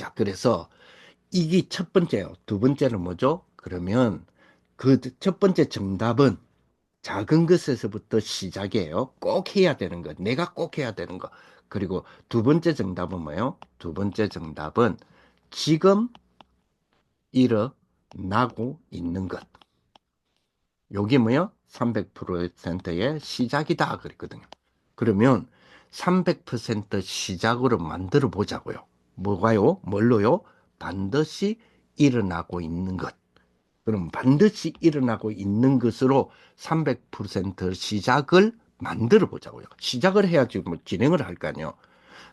자, 그래서 이게 첫 번째요. 두 번째는 뭐죠? 그러면 그 첫 번째 정답은 작은 것에서부터 시작이에요. 꼭 해야 되는 것. 내가 꼭 해야 되는 것. 그리고 두 번째 정답은 뭐예요? 두 번째 정답은 지금 일어나고 있는 것. 요게 뭐예요? 300%의 시작이다. 그랬거든요. 그러면 300% 시작으로 만들어 보자고요. 뭐가요? 뭘로요? 반드시 일어나고 있는 것. 그럼 반드시 일어나고 있는 것으로 300% 시작을 만들어 보자고요. 시작을 해야지 뭐 진행을 할 거 아니에요.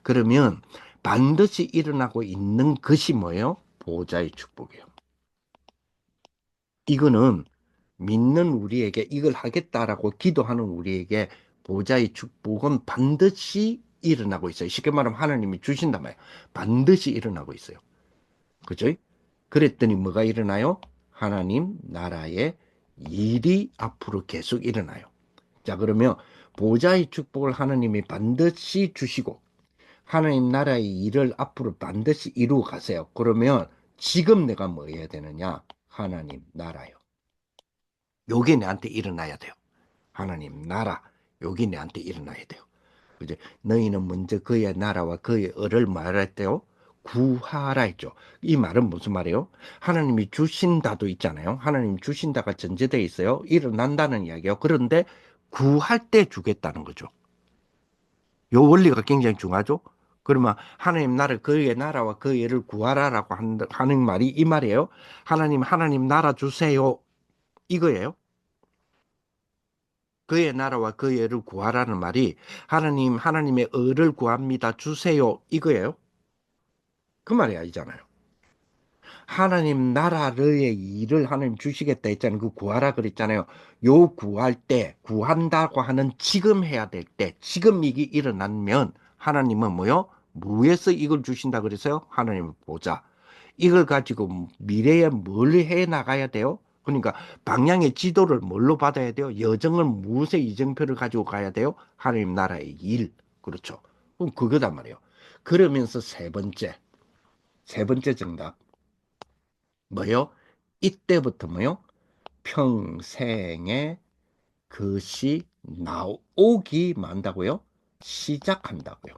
그러면 반드시 일어나고 있는 것이 뭐예요? 보호자의 축복이에요. 이거는 믿는 우리에게 이걸 하겠다라고 기도하는 우리에게 보호자의 축복은 반드시 일어나고 있어요. 쉽게 말하면 하나님이 주신단 말이에요. 반드시 일어나고 있어요. 그죠? 그랬더니 뭐가 일어나요? 하나님 나라의 일이 앞으로 계속 일어나요. 자, 그러면 보호자의 축복을 하나님이 반드시 주시고 하나님 나라의 일을 앞으로 반드시 이루어 가세요. 그러면 지금 내가 뭐 해야 되느냐? 하나님 나라요. 요게 내한테 일어나야 돼요. 하나님 나라. 요게 내한테 일어나야 돼요. 그죠? 너희는 먼저 그의 나라와 그의 을을 말했대요. 구하라 했죠. 이 말은 무슨 말이에요? 하나님이 주신다도 있잖아요. 하나님 주신다가 전제되어 있어요. 일어난다는 이야기예요. 그런데 구할 때 주겠다는 거죠. 요 원리가 굉장히 중요하죠. 그러면 하나님 나라 그의 나라와 그의 의를 구하라라고 하는 말이 이 말이에요. 하나님 나라 주세요. 이거예요. 그의 나라와 그의 의를 구하라는 말이 하나님의 의를 구합니다. 주세요. 이거예요. 그 말이 아니잖아요. 하나님 나라의 일을 하나님 주시겠다 했잖아요. 그 구하라 그랬잖아요. 요 구할 때, 구한다고 하는 지금 해야 될 때, 지금 이게 일어나면 하나님은 뭐요? 무에서 이걸 주신다 그래서요? 하나님을 보자. 이걸 가지고 미래에 뭘 해 나가야 돼요? 그러니까 방향의 지도를 뭘로 받아야 돼요? 여정을 무엇의 이정표를 가지고 가야 돼요? 하나님 나라의 일. 그렇죠. 그럼 그거단 말이에요. 그러면서 세 번째 정답. 뭐요? 이때부터 뭐요? 평생에 그것이 나오기 만다고요? 시작한다고요.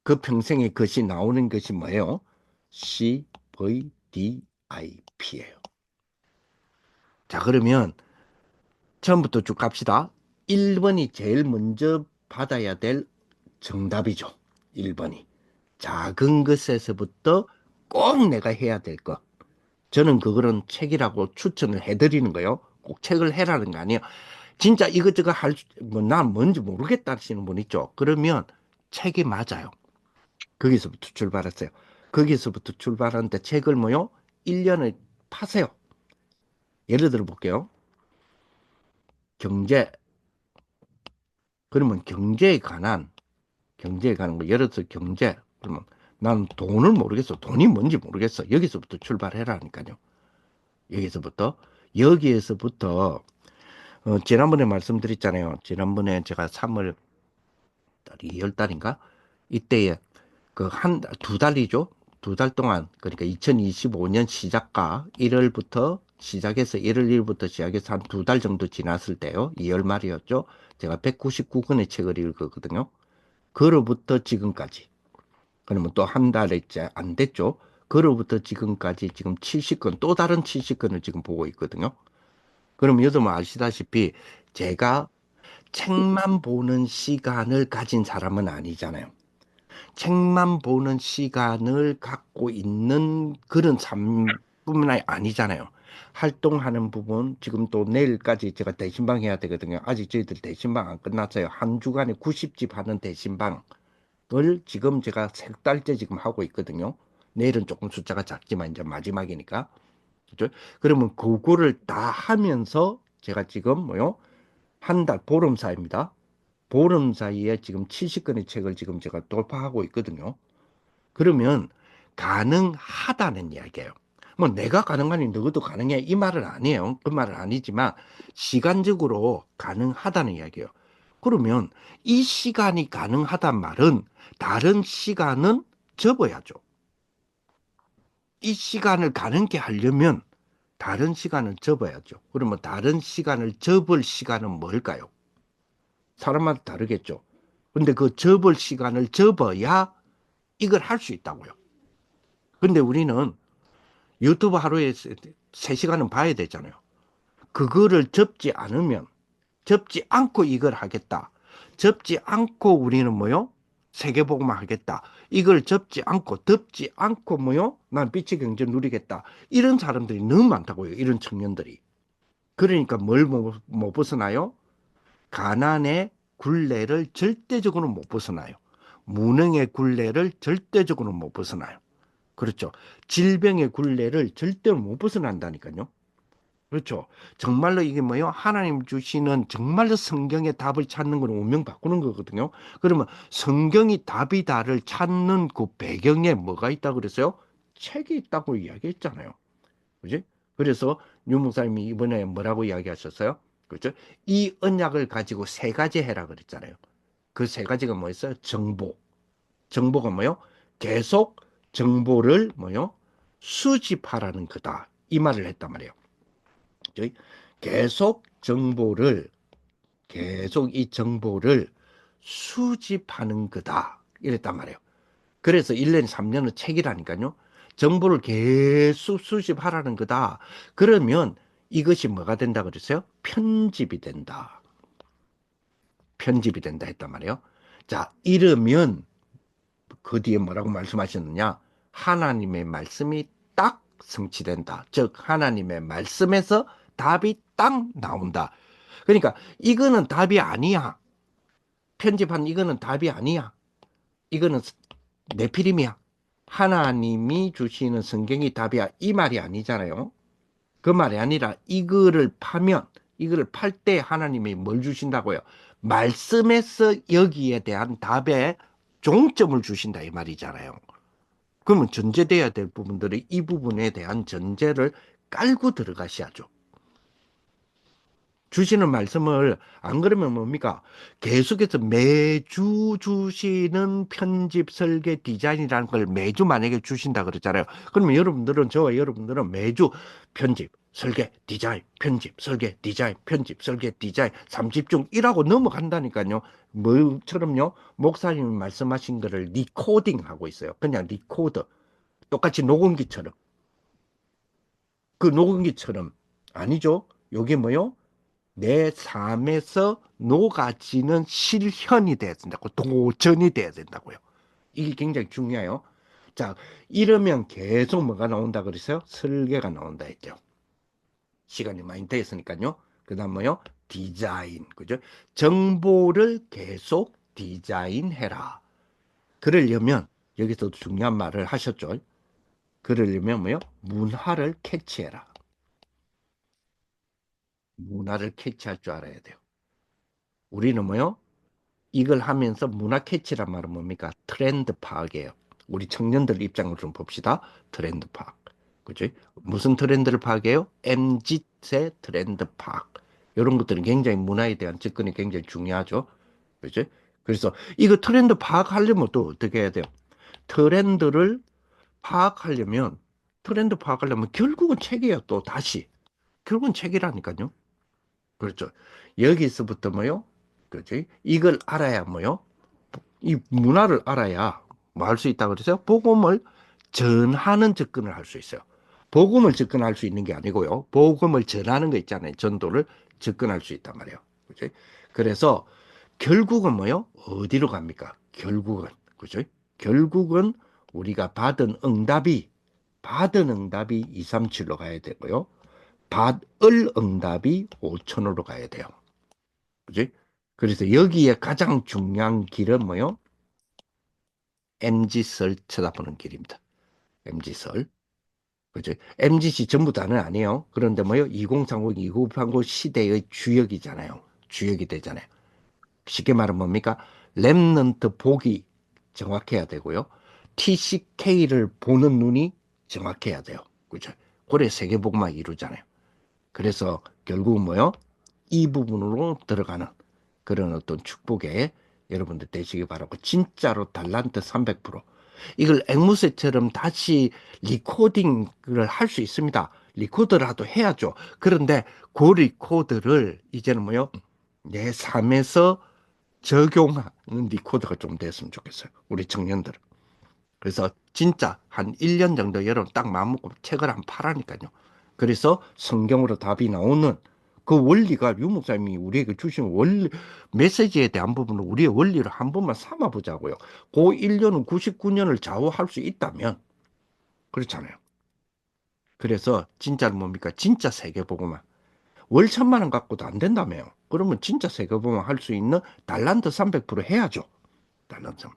그 평생에 그것이 나오는 것이 뭐예요? CVDIP예요. 자, 그러면 처음부터 쭉 갑시다. 1번이 제일 먼저 받아야 될 정답이죠. 1번이. 작은 것에서부터 꼭 내가 해야 될 것. 저는 그거는 책이라고 추천을 해드리는 거예요. 꼭 책을 해라는 거 아니에요. 진짜 이것저것 난 뭔지 모르겠다 하시는 분 있죠. 그러면 책이 맞아요. 거기서부터 출발했어요. 거기서부터 출발하는데 책을 뭐요? 1년을 파세요. 예를 들어 볼게요. 경제. 그러면 경제에 관한 거. 예를 들어 경제. 그러면 난 돈을 모르겠어. 돈이 뭔지 모르겠어. 여기서부터 출발해라니까요. 여기서부터. 여기에서부터 지난번에 말씀드렸잖아요. 지난번에 제가 3월 달이 2월 달인가? 이때에 그 두 달이죠. 두 달 동안 그러니까 2025년 시작과 1월부터 시작해서 1월 1일부터 시작해서 한 두 달 정도 지났을 때요. 2월 말이었죠. 제가 199권의 책을 읽었거든요. 그로부터 지금까지. 그러면 또 한 달에 안 됐죠. 그로부터 지금까지 지금 70권, 또 다른 70권을 지금 보고 있거든요. 그럼 여러분 아시다시피 제가 책만 보는 시간을 가진 사람은 아니잖아요. 책만 보는 시간을 갖고 있는 그런 삶뿐만 아니잖아요. 활동하는 부분, 지금 또 내일까지 제가 대신방 해야 되거든요. 아직 저희들 대신방 안 끝났어요. 한 주간에 90집 하는 대신방을 지금 제가 세 달째 지금 하고 있거든요. 내일은 조금 숫자가 작지만 이제 마지막이니까. 그죠? 그러면 그거를 다 하면서 제가 지금 뭐요? 한 달, 보름 사이입니다. 보름 사이에 지금 70권의 책을 지금 제가 돌파하고 있거든요. 그러면 가능하다는 이야기예요. 뭐 내가 가능하니 너도 가능해 이 말은 아니에요. 그 말은 아니지만 시간적으로 가능하다는 이야기예요. 그러면 이 시간이 가능하단 말은 다른 시간은 접어야죠. 이 시간을 가능케 하려면 다른 시간을 접어야죠. 그러면 다른 시간을 접을 시간은 뭘까요? 사람마다 다르겠죠. 근데 그 접을 시간을 접어야 이걸 할 수 있다고요. 근데 우리는 유튜브 하루에 3시간은 봐야 되잖아요. 그거를 접지 않으면, 접지 않고 이걸 하겠다. 접지 않고 우리는 뭐요? 세계복음을 하겠다. 이걸 접지 않고, 덮지 않고 뭐요? 난 빛의 경제 누리겠다. 이런 사람들이 너무 많다고요. 이런 청년들이. 그러니까 뭘 못 벗어나요? 가난의 굴레를 절대적으로 못 벗어나요. 무능의 굴레를 절대적으로 못 벗어나요. 그렇죠. 질병의 굴레를 절대로 못 벗어난다니까요. 그렇죠. 정말로 이게 뭐예요? 하나님 주시는 정말로 성경의 답을 찾는 건 운명 바꾸는 거거든요. 그러면 성경이 답이다를 찾는 그 배경에 뭐가 있다고 그랬어요? 책이 있다고 이야기했잖아요. 그지? 그래서 유 목사님이 이번에 뭐라고 이야기하셨어요? 그렇죠? 이 언약을 가지고 3가지 해라 그랬잖아요. 그 3가지가 뭐였어요? 정보. 정보가 뭐요? 계속 정보를 뭐요? 수집하라는 거다. 이 말을 했단 말이에요. 계속 정보를, 계속 이 정보를 수집하는 거다. 이랬단 말이에요. 그래서 1년, 3년은 책이라니까요. 정보를 계속 수집하라는 거다. 그러면 이것이 뭐가 된다 그랬어요? 편집이 된다. 편집이 된다 했단 말이에요. 자, 이러면 그 뒤에 뭐라고 말씀하셨느냐? 하나님의 말씀이 딱 성취된다. 즉, 하나님의 말씀에서 답이 딱 나온다. 그러니까 이거는 답이 아니야. 편집한 이거는 답이 아니야. 이거는 내피림이야. 하나님이 주시는 성경이 답이야. 이 말이 아니잖아요. 그 말이 아니라 이거를 파면, 이거를 팔 때 하나님이 뭘 주신다고요? 말씀에서 여기에 대한 답에 종점을 주신다 이 말이잖아요. 그러면 전제돼야 될 부분들이 이 부분에 대한 전제를 깔고 들어가셔야죠. 주시는 말씀을 안 그러면 뭡니까? 계속해서 매주 주시는 편집, 설계, 디자인이라는 걸 매주 만약에 주신다 그러잖아요. 그러면 여러분들은, 저와 여러분들은 매주 편집, 설계, 디자인, 편집, 설계, 디자인, 편집, 설계, 디자인, 3집중 이라고 넘어간다니까요. 뭐처럼요? 목사님이 말씀하신 거를 리코딩 하고 있어요. 그냥 리코더. 똑같이 녹음기처럼. 그 녹음기처럼. 아니죠? 요게 뭐요? 내 삶에서 녹아지는 실현이 돼야 된다고, 도전이 돼야 된다고요. 이게 굉장히 중요해요. 자, 이러면 계속 뭐가 나온다 그랬어요? 설계가 나온다 했죠. 시간이 많이 됐으니까요. 그 다음 뭐요? 디자인, 그죠? 정보를 계속 디자인해라. 그러려면, 여기서도 중요한 말을 하셨죠. 그러려면 뭐요? 문화를 캐치해라. 문화를 캐치할 줄 알아야 돼요. 우리는 뭐요? 이걸 하면서 문화 캐치란 말은 뭡니까? 트렌드 파악이에요. 우리 청년들 입장을 좀 봅시다. 트렌드 파악. 그치? 무슨 트렌드를 파악해요? MZ의 트렌드 파악. 이런 것들은 굉장히 문화에 대한 접근이 굉장히 중요하죠. 그치? 그래서 이거 트렌드 파악하려면 또 어떻게 해야 돼요? 트렌드를 파악하려면, 트렌드 파악하려면 결국은 책이에요. 또 다시. 결국은 책이라니까요. 그렇죠. 여기서부터 뭐요? 그지? 이걸 알아야 뭐요? 이 문화를 알아야 뭐 할 수 있다 그러세요? 복음을 전하는 접근을 할 수 있어요. 복음을 접근할 수 있는 게 아니고요. 복음을 전하는 거 있잖아요. 전도를 접근할 수 있단 말이에요. 그죠? 그래서 결국은 뭐요? 어디로 갑니까? 결국은 그죠? 결국은 우리가 받은 응답이 237로 가야 되고요. 받을 응답이 5천으로 가야 돼요. 그지? 그래서 여기에 가장 중요한 길은 뭐요? MZ설 쳐다보는 길입니다. MZ설. 그죠? MZ시 전부 다는 아니에요. 그런데 뭐요? 2030, 2930 시대의 주역이잖아요. 주역이 되잖아요. 쉽게 말하면 뭡니까? 랩넌트 보기 정확해야 되고요. TCK를 보는 눈이 정확해야 돼요. 그죠? 그래 세계복음화 이루잖아요. 그래서 결국은 뭐요? 이 부분으로 들어가는 그런 어떤 축복에 여러분들 되시기 바라고 진짜로 달란트 300% 이걸 앵무새처럼 다시 리코딩을 할 수 있습니다. 리코더라도 해야죠. 그런데 그 리코더를 이제는 뭐요? 내 삶에서 적용하는 리코더가 좀 됐으면 좋겠어요. 우리 청년들은. 그래서 진짜 한 1년 정도 여러분 딱 마음먹고 책을 한 파라니까요. 그래서 성경으로 답이 나오는 그 원리가 유 목사님이 우리에게 주신 원리, 메시지에 대한 부분을 우리의 원리를 한 번만 삼아 보자고요. 그 1년은 99년을 좌우할 수 있다면 그렇잖아요. 그래서 진짜는 뭡니까? 진짜 세계보고만. 월 1,000만 원 갖고도 안 된다며요. 그러면 진짜 세계보고만 할 수 있는 달란트 300% 해야죠. 달란트 300%.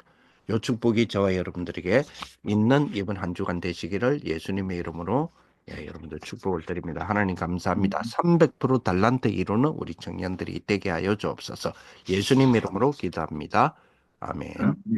요 축복이 저와 여러분들에게 있는 이번 한 주간 되시기를 예수님의 이름으로 여러분들 축복을 드립니다. 하나님 감사합니다. 300% 달란트 이루는 우리 청년들이 되게 하여 주옵소서. 예수님 이름으로 기도합니다. 아멘.